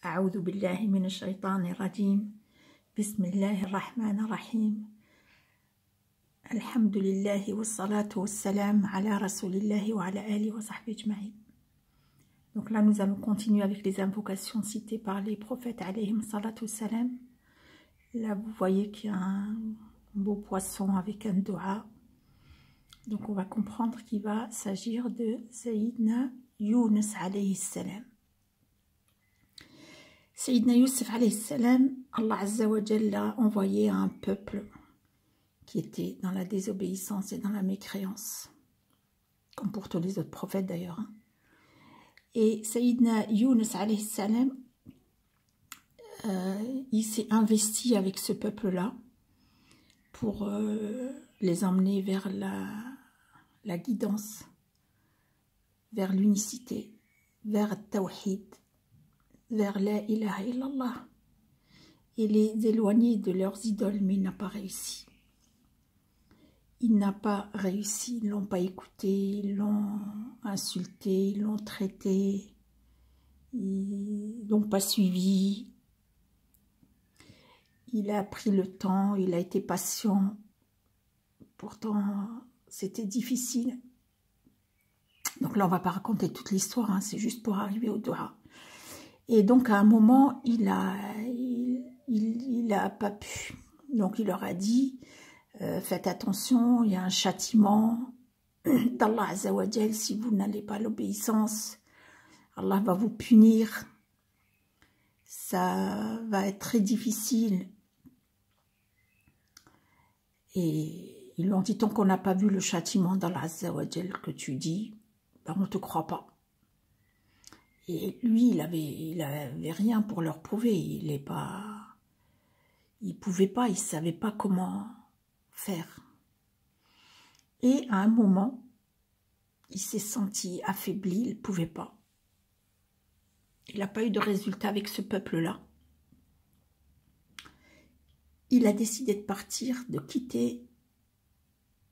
أعوذ بالله من الشيطان الرجيم. بسم الله الرحمن الرحيم. الحمد لله والصلاة والسلام على رسول الله وعلى آله وصحبه أجمعين. Donc là, nous allons continuer avec les invocations citées par les prophètes alayhim salatu wassalam. Là, vous voyez qu'il y a un beau poisson avec un dua. Donc on va comprendre qu'il va s'agir de Sayyidina Yunus alayhi salam. Sayyidina Youssef alayhi salam, Allah Azza wa Jalla a envoyé à un peuple qui était dans la désobéissance et dans la mécréance, comme pour tous les autres prophètes d'ailleurs. Et Sayyidina Yunus alayhi salam, il s'est investi avec ce peuple-là pour les emmener vers la guidance, vers l'unicité, vers Tawhid, vers la ilaha illallah, et les éloigner de leurs idoles, mais il n'a pas réussi. Il n'a pas réussi, ils ne l'ont pas écouté, ils l'ont insulté, ils l'ont traité, ils ne l'ont pas suivi. Il a pris le temps, il a été patient, pourtant c'était difficile. Donc là on ne va pas raconter toute l'histoire, hein, c'est juste pour arriver au dua. Et donc à un moment, il a pas pu. Donc il leur a dit, faites attention, il y a un châtiment d'Allah Azza wa Jal, si vous n'allez pas à l'obéissance, Allah va vous punir. Ça va être très difficile. Et ils lui ont dit, tant qu'on n'a pas vu le châtiment d'Allah Azza wa Jal que tu dis, ben on ne te croit pas. Et lui, il avait rien pour leur prouver. Il pouvait pas, il savait pas comment faire. Et à un moment, il s'est senti affaibli, il pouvait pas. Il n'a pas eu de résultat avec ce peuple-là. Il a décidé de partir, de quitter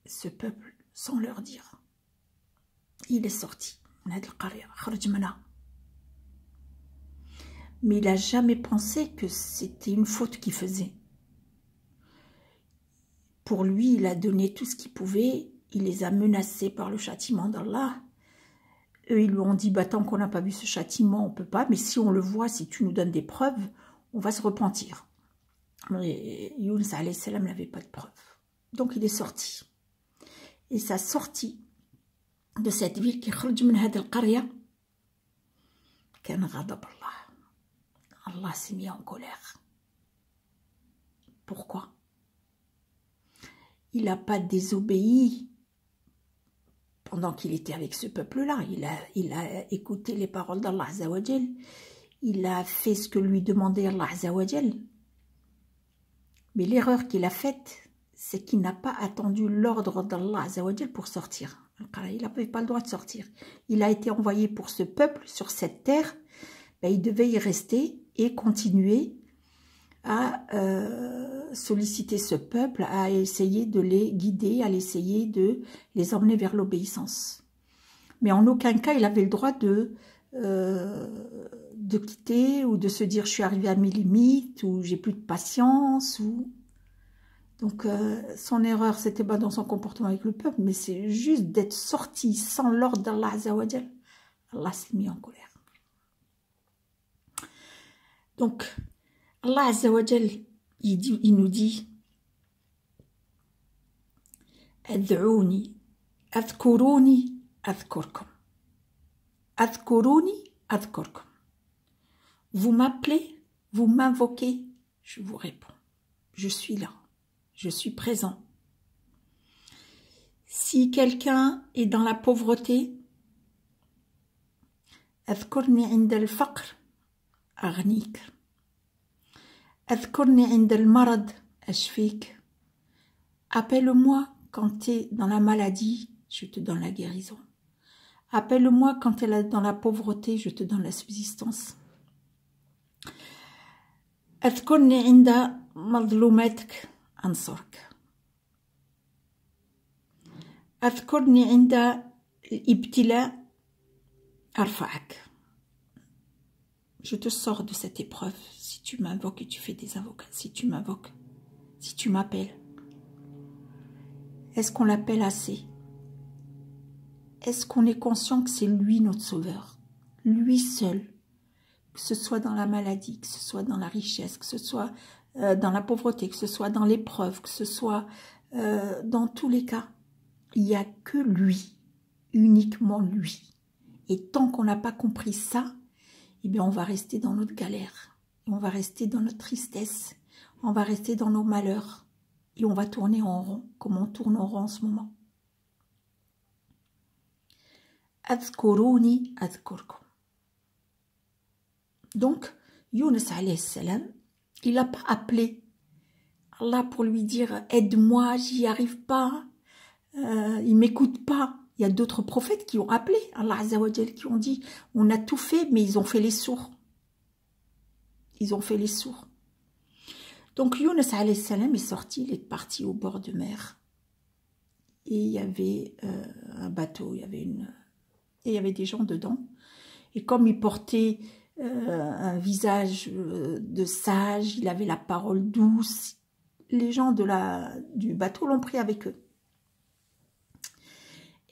ce peuple sans leur dire. Il est sorti. Mais il n'a jamais pensé que c'était une faute qu'il faisait. Pour lui, il a donné tout ce qu'il pouvait, il les a menacés par le châtiment d'Allah. Eux, ils lui ont dit, bah, tant qu'on n'a pas vu ce châtiment, on ne peut pas, mais si on le voit, si tu nous donnes des preuves, on va se repentir. Mais Yunus alayhi salam n'avait pas de preuves. Donc il est sorti. Et sa sortie de cette ville qui kharaj min hada al-qarya, kan ghadab Allah. Allah s'est mis en colère. Pourquoi? Il n'a pas désobéi pendant qu'il était avec ce peuple-là. Il a écouté les paroles d'Allah Azza wa Jal. Il a fait ce que lui demandait Allah Azza wa Jal. Mais l'erreur qu'il a faite, c'est qu'il n'a pas attendu l'ordre d'Allah Azza wa Jal pour sortir. Il n'avait pas le droit de sortir. Il a été envoyé pour ce peuple, sur cette terre. Ben, il devait y rester et continuer à solliciter ce peuple, à essayer de les guider, à essayer de les emmener vers l'obéissance. Mais en aucun cas, il avait le droit de quitter ou de se dire « je suis arrivé à mes limites » ou « j'ai plus de patience ». Donc, son erreur, c'était pas dans son comportement avec le peuple, mais c'est juste d'être sorti sans l'ordre d'Allah Azza wa Jal. Allah s'est mis en colère. Donc, Allah Azza wa Jal, il nous dit Ad'ouni, adhkuruni, adhkurkum. Adhkuruni, adhkurkum. Vous m'appelez, vous m'invoquez, je vous réponds. Je suis là, je suis présent. Si quelqu'un est dans la pauvreté, adhkurni inda al-faqr, aghnik. Adhkurni inda al-marad, ashfik. Appelle-moi quand tu es dans la maladie, je te donne la guérison. Appelle-moi quand tu es dans la pauvreté, je te donne la subsistance. Adhkurni inda madlumatik, ansurk. Adhkurni inda al-ibtila, arfa'ak. je te sors de cette épreuve si tu m'invoques et tu fais des invocations, si tu m'invoques, si tu m'appelles. Est-ce qu'on l'appelle assez? Est-ce qu'on est conscient que c'est lui notre sauveur? Lui seul, que ce soit dans la maladie, que ce soit dans la richesse, que ce soit dans la pauvreté, que ce soit dans l'épreuve, que ce soit dans tous les cas. Il n'y a que lui, uniquement lui. Et tant qu'on n'a pas compris ça, eh bien on va rester dans notre galère, on va rester dans notre tristesse, on va rester dans nos malheurs et on va tourner en rond, comme on tourne en rond en ce moment. Adhkuruni adhkurkum. Donc, Yunus alayhi salam, il n'a pas appelé Allah pour lui dire « Aide-moi, j'y arrive pas, il ne m'écoute pas ». Il y a d'autres prophètes qui ont appelé Allah Azza wa Jal, qui ont dit « On a tout fait, mais ils ont fait les sourds. » Ils ont fait les sourds. Donc Yunus alayhi salam est sorti, il est parti au bord de mer. Et il y avait un bateau, et il y avait des gens dedans. Et comme il portait un visage de sage, il avait la parole douce, les gens du bateau l'ont pris avec eux.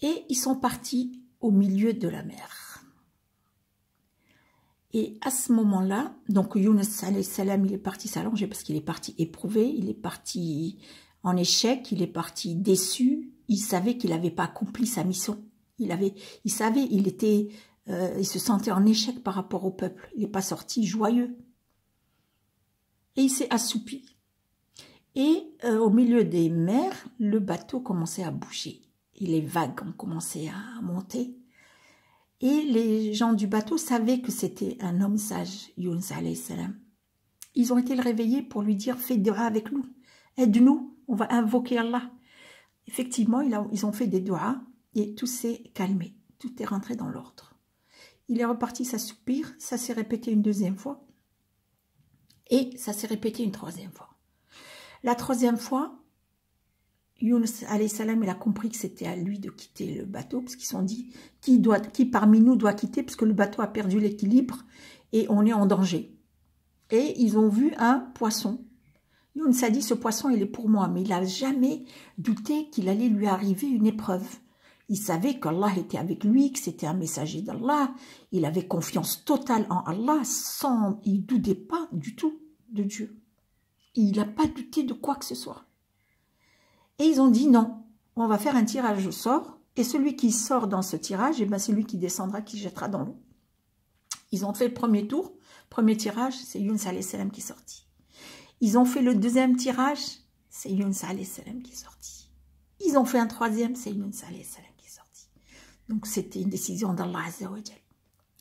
Et ils sont partis au milieu de la mer. Et à ce moment-là, donc Yunus alayhi salam, il est parti s'allonger parce qu'il est parti éprouvé, il est parti en échec, il est parti déçu. Il savait qu'il n'avait pas accompli sa mission. Il savait, il se sentait en échec par rapport au peuple. Il n'est pas sorti joyeux. Et il s'est assoupi. Et au milieu des mers, le bateau commençait à bouger. Et les vagues ont commencé à monter. Et les gens du bateau savaient que c'était un homme sage, Yunus alayhi salam. Ils ont été le réveiller pour lui dire « Fais dua avec nous, aide-nous, on va invoquer Allah ». Effectivement, ils ont fait des duas et tout s'est calmé, tout est rentré dans l'ordre. Il est reparti s'assoupir, ça s'est répété une deuxième fois et ça s'est répété une troisième fois. La troisième fois, Yunus alayhi salam, il a compris que c'était à lui de quitter le bateau, parce qu'ils se sont dit qui parmi nous doit quitter, parce que le bateau a perdu l'équilibre et on est en danger. Et ils ont vu un poisson. Yunus a dit, ce poisson, il est pour moi, mais il n'a jamais douté qu'il allait lui arriver une épreuve. Il savait qu'Allah était avec lui, que c'était un messager d'Allah. Il avait confiance totale en Allah, il ne doutait pas du tout de Dieu. Il n'a pas douté de quoi que ce soit. Et ils ont dit non, on va faire un tirage au sort, et celui qui sort dans ce tirage, eh ben, c'est lui qui descendra, qui jettera dans l'eau. Ils ont fait le premier tour, premier tirage, c'est Yunus alayhi salam qui est sorti. Ils ont fait le deuxième tirage, c'est Yunus alayhi salam qui est sorti. Ils ont fait un troisième, c'est Yunus alayhi salam qui est sorti. Donc c'était une décision d'Allah Azza wa Jal.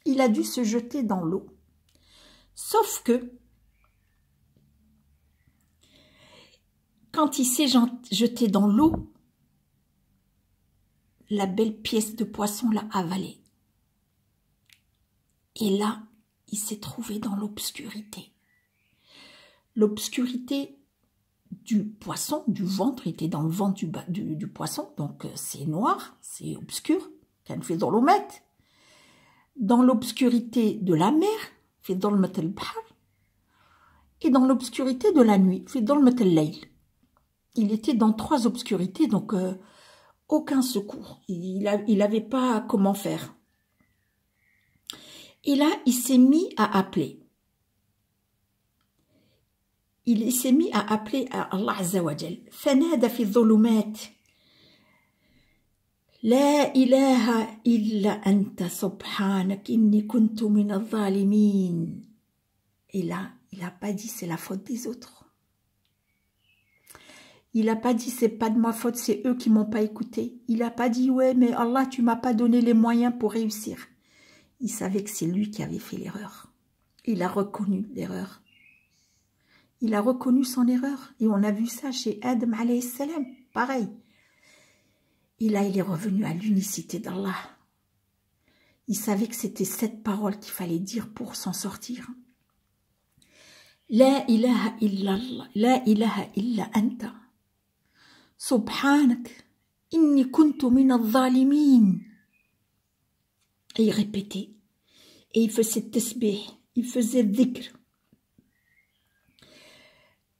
Il a dû se jeter dans l'eau. Sauf que, quand il s'est jeté dans l'eau, la belle pièce de poisson l'a avalé. Et là, il s'est trouvé dans l'obscurité. L'obscurité du poisson, du ventre, était dans le ventre du poisson, donc c'est noir, c'est obscur, quand fait dans l'eau. Dans l'obscurité de la mer, fait dans le matal bahar, et dans l'obscurité de la nuit, fait dans le matal layl. Il était dans trois obscurités, donc aucun secours. Il n'avait pas comment faire. Et là, il s'est mis à appeler. Il s'est mis à appeler à Allah Azza wa Jal. Fanada fi dhulumat. La ilaha illa anta subhanak inni kuntu min adh-dhalimin. Et là, il n'a pas dit c'est la faute des autres. Il n'a pas dit c'est pas de ma faute, c'est eux qui m'ont pas écouté. Il n'a pas dit ouais mais Allah tu m'as pas donné les moyens pour réussir. Il savait que c'est lui qui avait fait l'erreur. Il a reconnu l'erreur. Il a reconnu son erreur. Et on a vu ça chez Adam alayhi salam. Pareil. Et là il est revenu à l'unicité d'Allah. Il savait que c'était cette parole qu'il fallait dire pour s'en sortir. La ilaha illallah, la ilaha illa anta. Subhanak, inni kuntu min adh-dhalimin. Et il répétait, et il faisait tasbih, il faisait dhikr.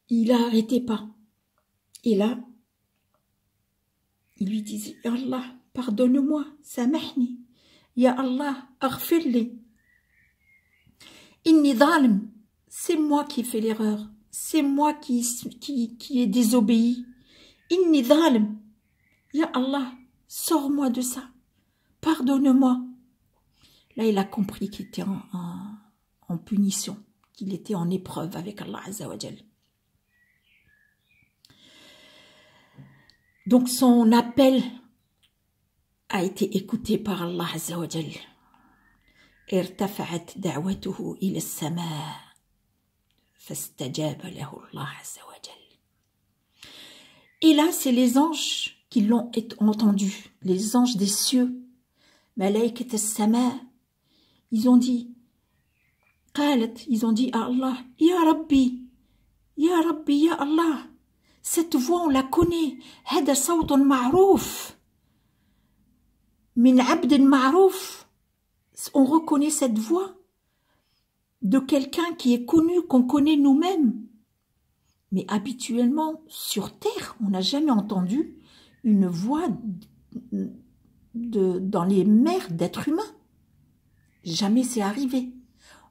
Il n'arrêtait pas. Et là, il lui disait, Ya Allah, pardonne-moi, samahni. Ya Allah, aghfirli. Inni zalim. C'est moi qui ai fait l'erreur. C'est moi qui ai désobéi. Inni zalim. Ya Allah, sors-moi de ça. Pardonne-moi. Là, il a compris qu'il était en punition, qu'il était en épreuve avec Allah Azza wa Jal. Donc, son appel a été écouté par Allah Azza wa Jal. ارتفعت دعوته إلى السماء فاستجاب له الله عز وجل. Et là, c'est les anges qui l'ont entendu, les anges des cieux, malaïkat as-sama, ils ont dit, ils ont dit à Allah, Ya Rabbi, Ya Rabbi, Ya Allah, cette voix on la connaît, هذا صوت معروف من عبد معروف. On reconnaît cette voix de quelqu'un qui est connu, qu'on connaît nous-mêmes. Mais habituellement, sur Terre, on n'a jamais entendu une voix dans les mers d'êtres humains. Jamais c'est arrivé.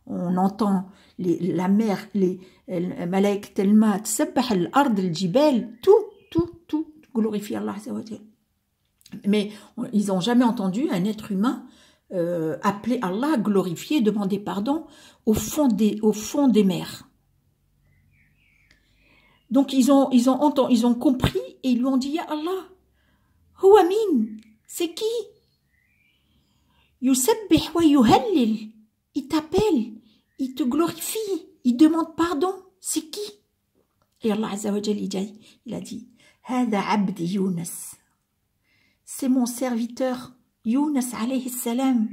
On entend la mer, les malaïk telma, tsabbah al-ard, al-jibal, tout glorifie Allah. Mais ils n'ont jamais entendu un être humain appeler Allah, glorifier, demander pardon au fond des mers. Donc ils ont compris et ils lui ont dit, Ya Allah, Huwa min, c'est qui? Yusabbih wa yuhallil, il t'appelle, il te glorifie, il demande pardon, c'est qui? Et Allah Azza wa Jal, il a dit, Hada abdi Yunus, c'est mon serviteur Yunus alayhi salam.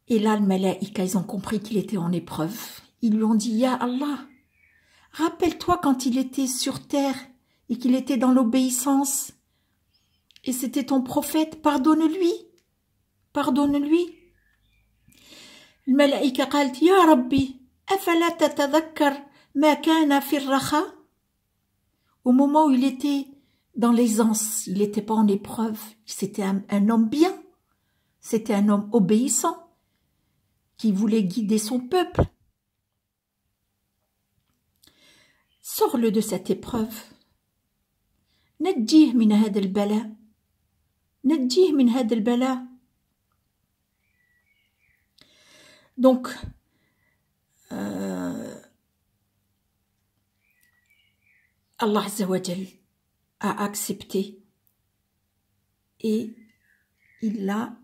Et là, le malaïka, ils ont compris qu'il était en épreuve. Ils lui ont dit, Ya Allah, rappelle-toi quand il était sur terre et qu'il était dans l'obéissance. Et c'était ton prophète, pardonne-lui. Pardonne-lui. Le malaïka dit, Ya Rabbi, afala tatadhakkar ma kana fi ar-rakha. Au moment où il était dans l'aisance, il n'était pas en épreuve, c'était un homme bien, c'était un homme obéissant, qui voulait guider son peuple. Sors-le de cette épreuve. Najjih min hada al-bala. Najjih min hada al-bala. Donc, Allah Azza wa Jal a accepté et il l'a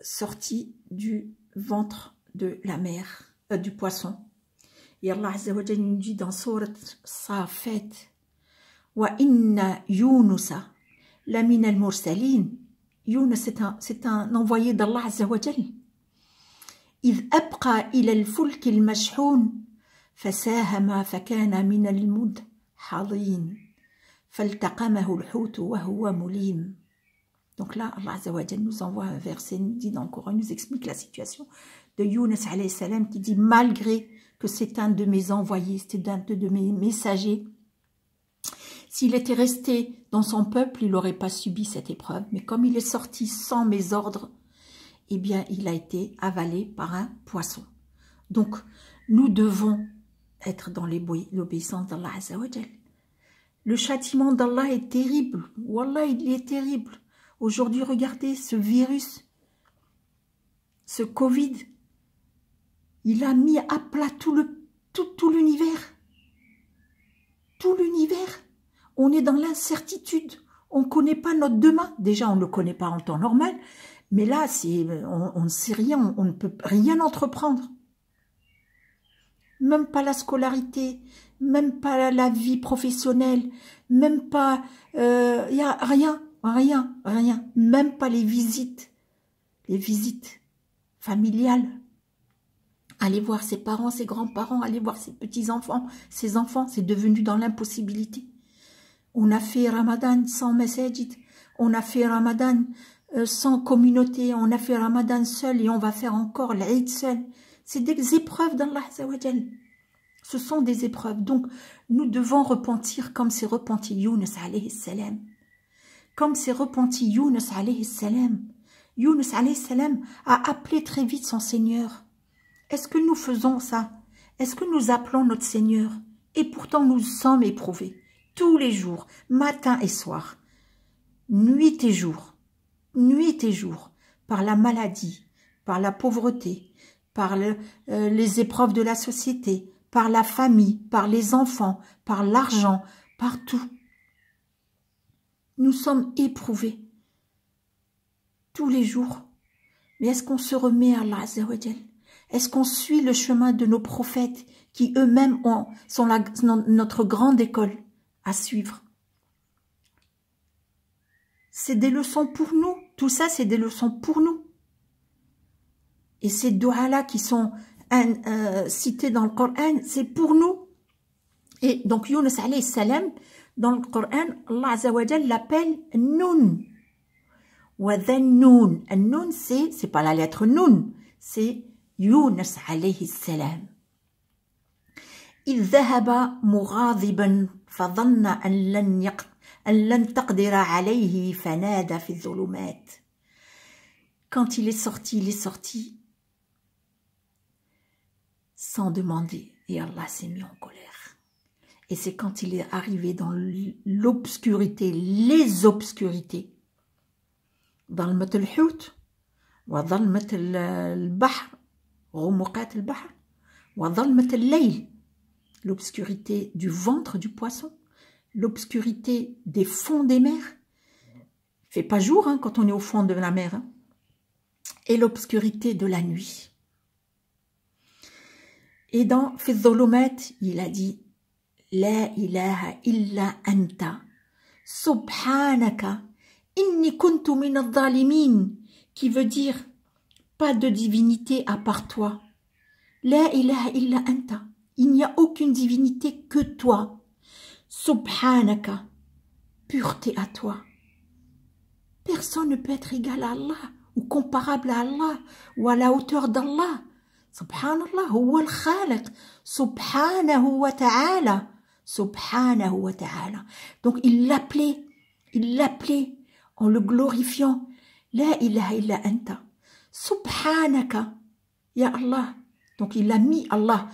sorti du ventre de la mer, du poisson. Et Allah Azza wa Jal nous dit dans Surat Safat, Wa inna Yunusa lamin al-mursalin. Yunus, c'est un envoyé d'Allah Azza wa Jal. إذ أبقى إلى الفلك المشحون فساهم فكان من المدحضين فالتقمه الحوت وهو مليم. Donc là, Allah Azza wa Jal nous envoie un verset, nous dit dans le Coran, nous explique la situation de Yunus alayhi salam qui dit, malgré que c'est un de mes envoyés, c'est un de mes messagers, s'il était resté dans son peuple, il n'aurait pas subi cette épreuve. Mais comme il est sorti sans mes ordres, eh bien, il a été avalé par un poisson. Donc, nous devons être dans l'obéissance d'Allah Azza wa Jal. Le châtiment d'Allah est terrible. Wallah, il est terrible. Aujourd'hui, regardez ce virus, ce Covid, il a mis à plat tout l'univers. Tout l'univers. On est dans l'incertitude. On ne connaît pas notre demain. Déjà, on ne le connaît pas en temps normal. Mais là, on ne sait rien, on ne peut rien entreprendre. Même pas la scolarité, même pas la vie professionnelle, même pas... Il n'y a rien. Même pas les visites familiales. Aller voir ses parents, ses grands-parents, aller voir ses petits-enfants, ses enfants, c'est devenu dans l'impossibilité. On a fait Ramadan sans masajid, on a fait Ramadan sans communauté, on a fait Ramadan seul et on va faire encore l'Aïd seul. C'est des épreuves d'Allah Azza wa Jal. Ce sont des épreuves. Donc, nous devons repentir comme s'est repenti Yunus alayhi salam. Comme s'est repenti Yunus alayhi salam. Yunus alayhi salam a appelé très vite son Seigneur. Est-ce que nous faisons ça? Est-ce que nous appelons notre Seigneur? Et pourtant, nous sommes éprouvés. Tous les jours, matin et soir. Nuit et jour. Nuit et jour. Par la maladie, par la pauvreté, par les épreuves de la société, par la famille, par les enfants, par l'argent, par tout. Nous sommes éprouvés tous les jours. Mais est-ce qu'on se remet à Allah Azza wa Jal? Est-ce qu'on suit le chemin de nos prophètes qui eux-mêmes sont notre grande école à suivre? C'est des leçons pour nous. Tout ça, c'est des leçons pour nous. Et ces doigts-là qui sont cités dans le Coran, c'est pour nous. Et donc, Yunus alayhi salam, dans le Coran, Allah Azza wa Jal l'appelle Nun. Wa dhan Nun. Nun, c'est pas la lettre Nun, c'est Yunus alayhi salam. إذ ذهب مغاضبا فظن أن لن تقدر عليه فنادى في الظلمات. Quand il est sorti sans demander, et Allah s'est mis en colère. Et c'est quand il est arrivé dans l'obscurité, les obscurités, ظلمة الحوت وظلمة البحر غمقات البحر وظلمة الليل, l'obscurité du ventre du poisson, l'obscurité des fonds des mers. Il fait pas jour hein, quand on est au fond de la mer. Hein. Et l'obscurité de la nuit. Et dans Fi Dhulumat, il a dit La ilaha illa anta subhanaka inni kuntu min adh-dhalimin, qui veut dire pas de divinité à part toi. La ilaha illa anta, il n'y a aucune divinité que toi. Subhanaka, pureté à toi. Personne ne peut être égal à Allah ou comparable à Allah ou à la hauteur d'Allah. Subhanallah, huwa al-khaliq, subhanahu wa ta'ala, subhanahu wa ta'ala. Donc il l'appelait en le glorifiant. La ilaha illa anta, subhanaka, ya Allah. Donc il a mis Allah,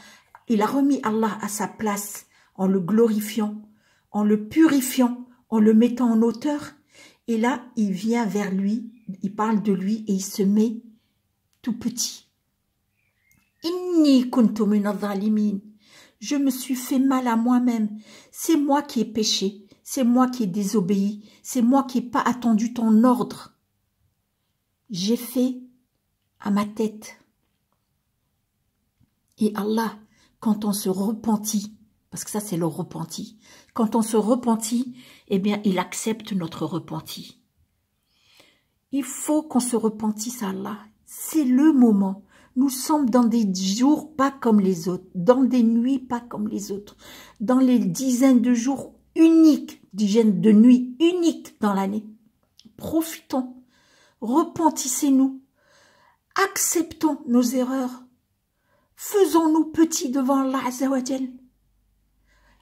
il a remis Allah à sa place en le glorifiant, en le purifiant, en le mettant en hauteur. Et là, il vient vers lui, il parle de lui et il se met tout petit. Inni kuntu min adh-dhalimin. Je me suis fait mal à moi-même. C'est moi qui ai péché. C'est moi qui ai désobéi. C'est moi qui n'ai pas attendu ton ordre. J'ai fait à ma tête. Et Allah, quand on se repentit, parce que ça c'est le repenti, quand on se repentit, eh bien il accepte notre repenti. Il faut qu'on se repentisse à Allah. C'est le moment. Nous sommes dans des jours pas comme les autres, dans des nuits pas comme les autres, dans les dizaines de jours uniques, dizaines de nuits uniques dans l'année. Profitons, repentissez-nous, acceptons nos erreurs, faisons-nous petits devant Allah Azza wa Jal.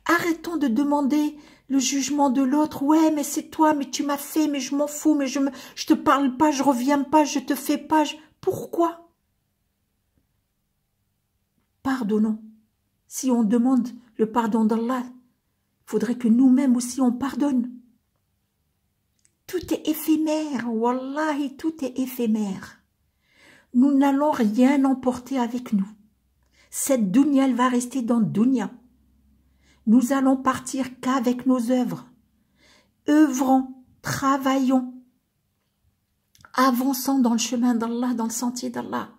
Arrêtons de demander le jugement de l'autre. Ouais, mais c'est toi, mais tu m'as fait, mais je m'en fous, mais je te parle pas, je reviens pas, je te fais pas. Pourquoi? Pardonnons. Si on demande le pardon d'Allah, il faudrait que nous-mêmes aussi on pardonne. Tout est éphémère, wallahi, tout est éphémère. Nous n'allons rien emporter avec nous. Cette dunya, elle va rester dans dunya. Nous allons partir qu'avec nos œuvres. Œuvrons, travaillons, avançons dans le chemin d'Allah, dans le sentier d'Allah.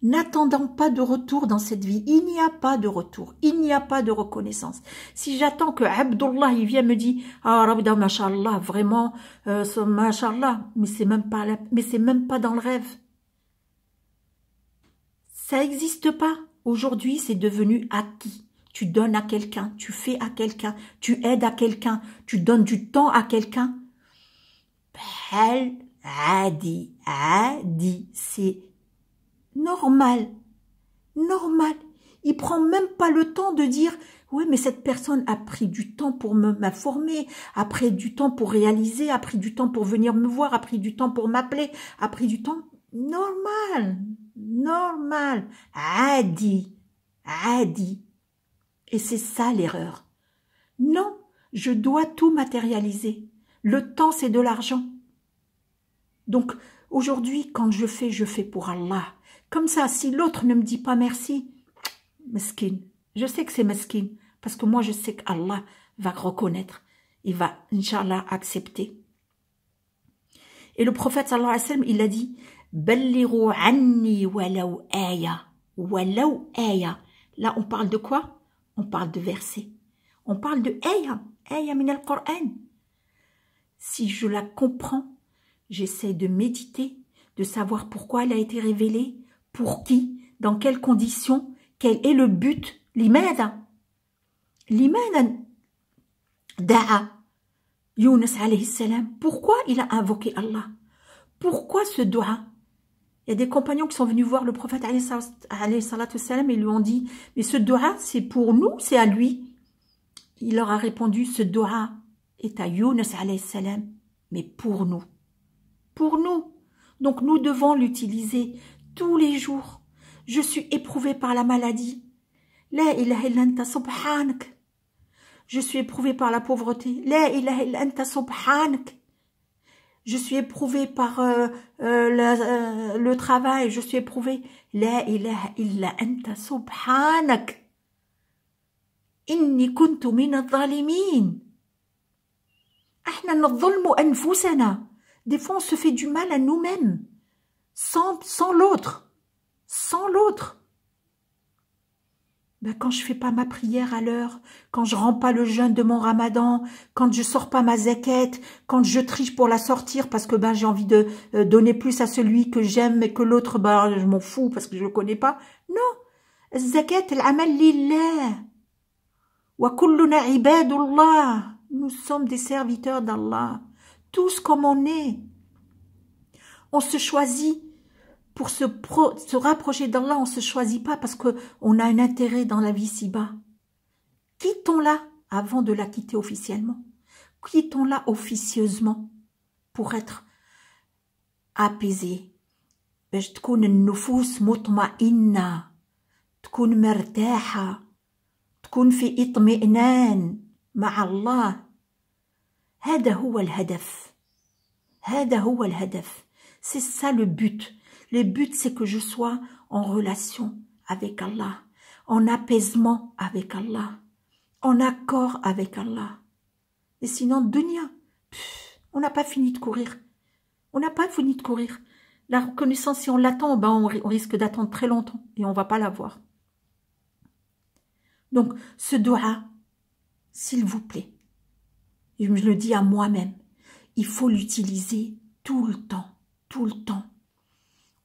N'attendons pas de retour dans cette vie. Il n'y a pas de retour. Il n'y a pas de reconnaissance. Si j'attends que Abdullah, il vient me dire, ah, Rabida, mashallah, vraiment, mashallah, mais c'est même pas dans le rêve. Ça n'existe pas. Aujourd'hui, c'est devenu acquis. Tu donnes à quelqu'un, tu fais à quelqu'un, tu aides à quelqu'un, tu donnes du temps à quelqu'un. Adi, adi, c'est normal, normal. Il prend même pas le temps de dire « Oui, mais cette personne a pris du temps pour m'informer, a pris du temps pour réaliser, a pris du temps pour venir me voir, a pris du temps pour m'appeler, a pris du temps... » Normal, normal. Adi, adi. Et c'est ça l'erreur. Non, je dois tout matérialiser. Le temps, c'est de l'argent. Donc, aujourd'hui, quand je fais pour Allah. Comme ça, si l'autre ne me dit pas merci, mesquine. Je sais que c'est mesquine, parce que moi, je sais qu'Allah va reconnaître. Il va, Inch'Allah, accepter. Et le prophète, sallallahu alayhi wa sallam, il a dit, « Balliru anni walaw aya, walaw aya ». Là, on parle de quoi? On parle de versets. On parle de aya, aya min al-Qur'an. Si je la comprends, j'essaie de méditer, de savoir pourquoi elle a été révélée, pour qui, dans quelles conditions, quel est le but, l'imada. L'imada da'a Yunus alayhi salam. Pourquoi il a invoqué Allah? Pourquoi ce dua? Il y a des compagnons qui sont venus voir le prophète alayhi salatu salam et lui ont dit, mais ce dua, c'est pour nous, c'est à lui. Il leur a répondu, ce dua est à Yunus alayhi salam, mais pour nous. Pour nous. Donc nous devons l'utiliser tous les jours. Je suis éprouvée par la maladie. La ilaha illa anta subhanak. Je suis éprouvée par la pauvreté. La ilaha illa anta subhanak. Je suis éprouvée par le travail. Je suis éprouvée. La ilaha illa anta subhanak. Inni kuntu min adh-dhalimin. Ahna nadh-dhulmu anfusana. Des fois, on se fait du mal à nous-mêmes, sans l'autre, sans l'autre. Ben, quand je fais pas ma prière à l'heure, quand je rends pas le jeûne de mon ramadan, quand je sors pas ma zakat, quand je triche pour la sortir parce que ben j'ai envie de donner plus à celui que j'aime et que l'autre, ben je m'en fous parce que je le connais pas. Non, zakat al-amal lillah. Wa kulluna ibadullah. Nous sommes des serviteurs d'Allah. Tous comme on est. On se choisit pour se rapprocher d'Allah, on ne se choisit pas parce qu'on a un intérêt dans la vie si-bas. Quittons-la avant de la quitter officiellement. Quittons-la officieusement pour être apaisés. باش تكون النفوس مطمئنة، تكون مرتاحة، تكون في اطمئنان مع الله. هذا هو الهدف. هذا هو الهدف. C'est ça le but. Le but, c'est que je sois en relation avec Allah, en apaisement avec Allah, en accord avec Allah. Et sinon, dunya, on n'a pas fini de courir. On n'a pas fini de courir. La reconnaissance, si on l'attend, ben on risque d'attendre très longtemps et on ne va pas l'avoir. Donc, ce dua, s'il vous plaît, je me le dis à moi-même, il faut l'utiliser tout le temps, tout le temps.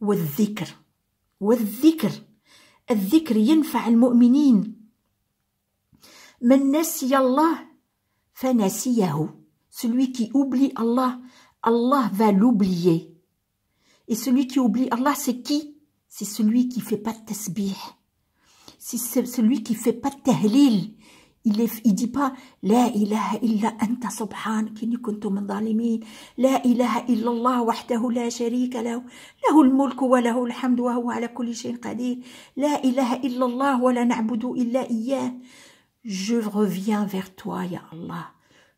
والذكر والذكر الذكر ينفع المؤمنين من نسي الله فنسيه. Celui qui oublie Allah, Allah va l'oublier. Et celui qui oublie Allah, c'est qui? C'est celui qui fait pas de tasbih. C'est celui qui fait pas de tahlil. Il dit pas La ilaha illa anta subhanak inni kuntu min zalimin. La ilaha illa Allah wahdahu la sharika lahu. Lahul mulku wa lahul hamdu wa huwa ala kulli shay'in qadir. La ilaha illa Allah wa la na'budu illa iyyah. Je reviens vers toi, ya Allah.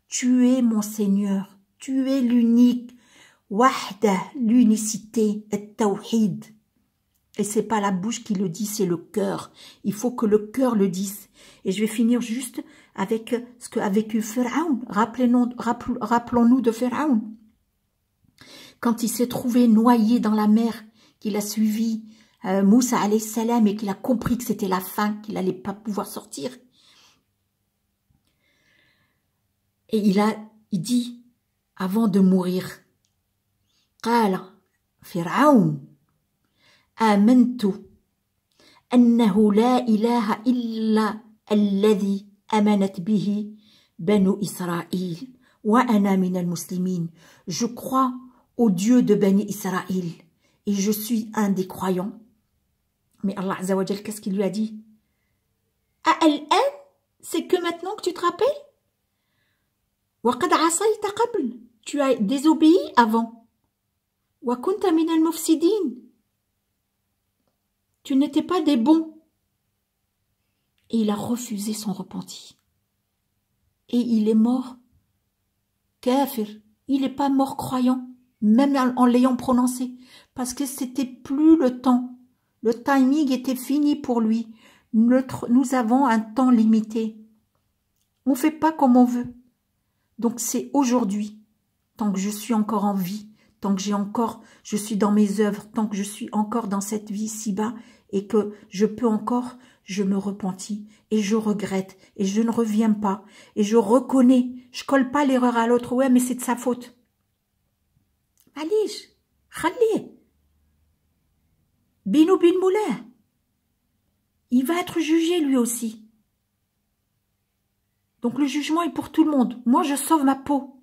Tu es mon Seigneur. Tu es l'unique. Wahda, l'unicité, at-tawhid. Et c'est pas la bouche qui le dit, c'est le cœur. Il faut que le cœur le dise. Et je vais finir juste avec ce qu'a vécu Pharaon. Rappelons-nous de Pharaon. Quand il s'est trouvé noyé dans la mer, qu'il a suivi Moussa alayhi salam et qu'il a compris que c'était la fin, qu'il n'allait pas pouvoir sortir. Et il dit, avant de mourir, Qala Pharaon, آمنت أنه لا إله إلا الذي آمنت به بنو إسرائيل وأنا من المسلمين. Je crois au Dieu de Bani Israël et je suis un des croyants. Mais Allah Azza wa Jal, qu'est-ce qu'il lui a dit? Ah, c'est que maintenant que tu te rappelles? وَقَدْ عَصَيْتَ قَبْلَ. Tu as désobéi avant. وَكُنْتَ مِنَ الْمُفْسِدِينَ. Tu n'étais pas des bons. Et il a refusé son repenti. Et il est mort kafir. Il n'est pas mort croyant, même en l'ayant prononcé, parce que c'était plus le temps. Le timing était fini pour lui. Nous avons un temps limité. On ne fait pas comme on veut. Donc c'est aujourd'hui, tant que je suis encore en vie, tant que je suis dans mes œuvres, tant que je suis encore dans cette vie ci-bas, et que je peux encore, je me repentis, et je regrette, et je ne reviens pas, et je reconnais, je colle pas l'erreur à l'autre, ouais, mais c'est de sa faute. Malish, khalih, Binou bin Moulin, il va être jugé lui aussi. Donc le jugement est pour tout le monde. Moi, je sauve ma peau.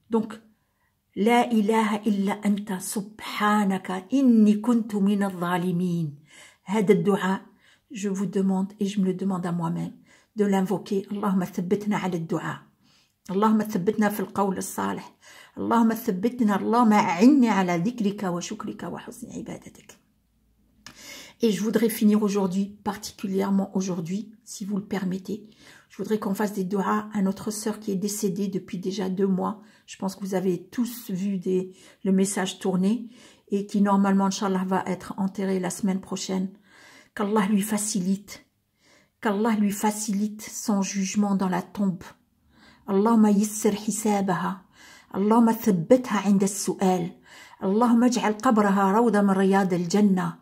Donc, La ilaha illa anta subhanaka inni kuntu min al-zalimin. Hada ad-du'a, je vous demande et je me le demande à moi-même de l'invoquer. Allahumma thabbitna ala ad-du'a. Allahumma thabbitna fil qawl as-salih. Allahumma thabbitna, Allahumma a'inni ala dhikrika wa shukrika wa husni ibadatik. Et je voudrais finir aujourd'hui, particulièrement aujourd'hui, si vous le permettez. Je voudrais qu'on fasse des doigts à notre sœur qui est décédée depuis déjà 2 mois. Je pense que vous avez tous vu le message tourner et qui normalement, Inch'Allah, va être enterrée la semaine prochaine. Qu'Allah lui facilite son jugement dans la tombe. Allahumma yissir hisabaha. Allahumma thabbitha 'inda as-su'al. Allahumma ij'al qabraha rawda min riyad al-jannah.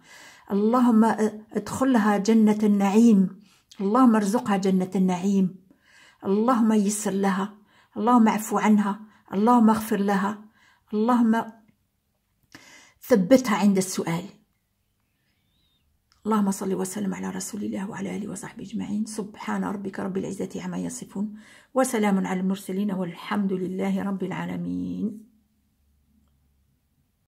اللهم ادخلها جنة النعيم اللهم ارزقها جنة النعيم اللهم يسر لها اللهم اعفو عنها اللهم اغفر لها اللهم ثبتها عند السؤال اللهم صل وسلم على رسول الله وعلى آله وصحبه أجمعين سبحان ربك رب العزة عما يصفون وسلام على المرسلين والحمد لله رب العالمين.